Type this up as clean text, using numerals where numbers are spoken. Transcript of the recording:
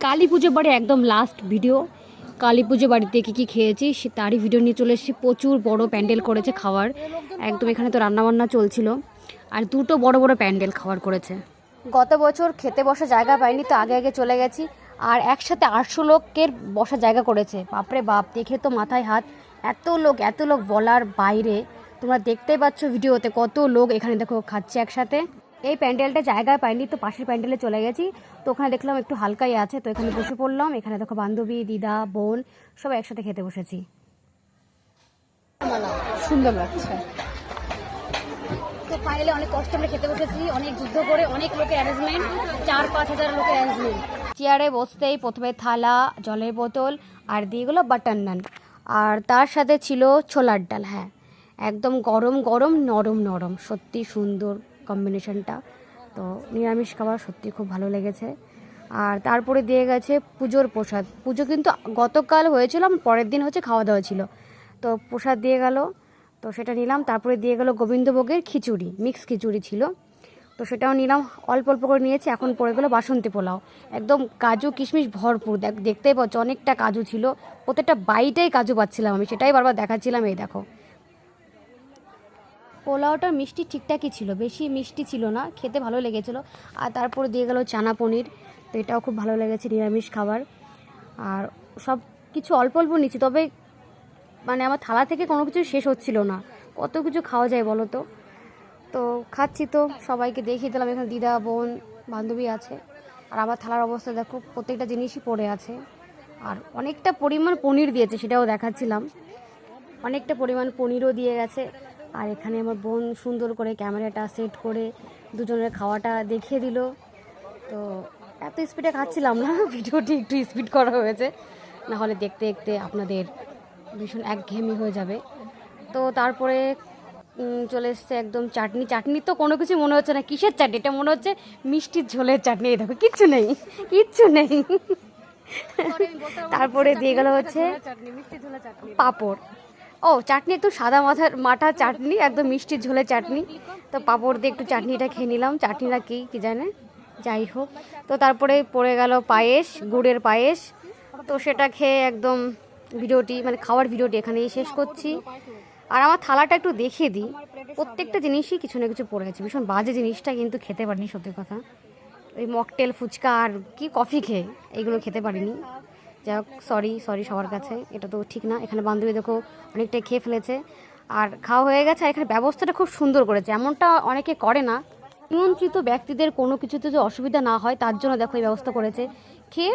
কালী পুজো বাড়ি একদম last video. Kali পুজো বাড়িতে কী খেয়েছি তারই ভিডিও নিয়ে চলে এসেছি। প্রচুর বড় প্যান্ডেল করেছে খাওয়ার, একদম এখানে তো রান্নাবান্না চলছিল, আর দুটো বড় বড় প্যান্ডেল খাওয়ার করেছে। গত বছর খেতে বসার জায়গা পাইনি, তো আগে আগে চলে গেছি, আর একসাথে 800 লোকের বসার জায়গা করেছে। বাপরে বাপ, দেখে তো মাথায় হাত, এত লোক বলার বাইরে। তোমরা দেখতেই পাচ্ছ ভিডিওতে কত লোক এখানে দেখো খাচ্ছে একসাথে। এই প্যান্ডেলটা জায়গায় পাইনি, তো পাশের প্যান্ডেলে চলে গেছি। তো ওখানে দেখলাম একটু হালকাই আছে, তো এখানে বসে পড়লাম। এখানে দেখো বান্ধবী, দিদা, বোন সব একসাথে খেতে বসেছি। সুন্দর লাগছে। তো ফাইনালি অনেক কষ্ট করে খেতে বসেছি, অনেক যুদ্ধ করে, অনেক লোকের অ্যারেঞ্জমেন্ট, 4-5 হাজার লোকের অ্যারেঞ্জমেন্ট। চেয়ারে বসতেই প্রথমে থালা, জলের বোতল, আর দিয়ে গেলো বাটার নান, আর তার সাথে ছিল ছোলার ডাল। হ্যাঁ, একদম গরম গরম, নরম নরম, সত্যি সুন্দর কম্বিনেশনটা। তো নিরামিষ খাবার সত্যি খুব ভালো লেগেছে। আর তারপরে দিয়ে গেছে পুজোর প্রসাদ। পুজো কিন্তু গতকাল হয়েছিল, পরের দিন হচ্ছে খাওয়া দাওয়া ছিল, তো প্রসাদ দিয়ে গেল, তো সেটা নিলাম। তারপরে দিয়ে গেল গোবিন্দভোগের খিচুড়ি, মিক্স খিচুড়ি ছিল, তো সেটাও নিলাম, অল্প অল্প করে নিয়েছি। এখন পড়ে গেলো বাসন্তী পোলাও, একদম কাজু কিশমিশ ভরপুর, দেখতেই পাচ্ছ অনেকটা কাজু ছিল, প্রত্যেকটা বাইটেই কাজু পাচ্ছিলাম আমি, সেটাই বারবার দেখাচ্ছিলাম। এই দেখো, পোলাওটার মিষ্টি ঠিকঠাকই ছিল, বেশি মিষ্টি ছিল না, খেতে ভালো লেগেছিলো। আর তারপরে দিয়ে গেল চানা পনির, তো এটাও খুব ভালো লেগেছে, নিরামিষ খাবার। আর সব কিছু অল্প অল্প নিচ্ছি, তবে মানে আমার থালা থেকে কোনো কিছু শেষ হচ্ছিল না, কত কিছু খাওয়া যায় বলো তো। তো খাচ্ছি, তো সবাইকে দেখিয়ে দিলাম। এখানে দিদা, বোন, বান্ধবী আছে, আর আমার থালার অবস্থা দেখো, প্রত্যেকটা জিনিসই পড়ে আছে। আর অনেকটা পরিমাণ পনির দিয়েছে, সেটাও দেখাচ্ছিলাম, অনেকটা পরিমাণ পনিরও দিয়ে গেছে। আর এখানে আমার বোন সুন্দর করে ক্যামেরাটা সেট করে দুজনের খাওয়াটা দেখিয়ে দিল। তো এত স্পিডে খাচ্ছিলাম না, ভিডিওটি একটু স্পিড করা হয়েছে, না হলে দেখতে দেখতে আপনাদের ভীষণ একঘেয়েমি হয়ে যাবে। তো তারপরে চলে এসছে একদম চাটনি তো কোনো কিছু মনে হচ্ছে না, কিসের চাটনি এটা, মনে হচ্ছে মিষ্টির ঝোলের চাটনি। এই দেখো, কিচ্ছু নেই। তারপরে দিয়ে গেল হচ্ছে পাঁপড়। ও, চাটনি একটু সাদা মাঠা চাটনি, একদম মিষ্টির ঝোলের চাটনি। তো পাঁপড় দিয়ে একটু চাটনিটা খেয়ে নিলাম, চাটনিটা কি জানে, যাই হোক। তো তারপরে পড়ে গেল পায়েস, গুড়ের পায়েস, তো সেটা খেয়ে একদম ভিডিওটি, মানে খাওয়ার ভিডিওটি এখানেই শেষ করছি। আর আমার থালাটা একটু দেখিয়ে দিই, প্রত্যেকটা জিনিসই কিছু না কিছু পড়ে গেছে, ভীষণ বাজে জিনিসটা কিন্তু খেতে পারিনি, সত্যি কথা। ওই মকটেল, ফুচকা আর কি কফি খেয়ে এইগুলো খেতে পারিনি। যাই হোক, সরি সবার কাছে, এটা তো ঠিক না। এখানে বান্ধবী দেখো অনেকটাই খেয়ে ফেলেছে, আর খাওয়া হয়ে গেছে। আর এখানে ব্যবস্থাটা খুব সুন্দর করেছে, এমনটা অনেকে করে না। নিমন্ত্রিত ব্যক্তিদের কোনো কিছুতে যদি অসুবিধা না হয় তার জন্য দেখো এই ব্যবস্থা করেছে।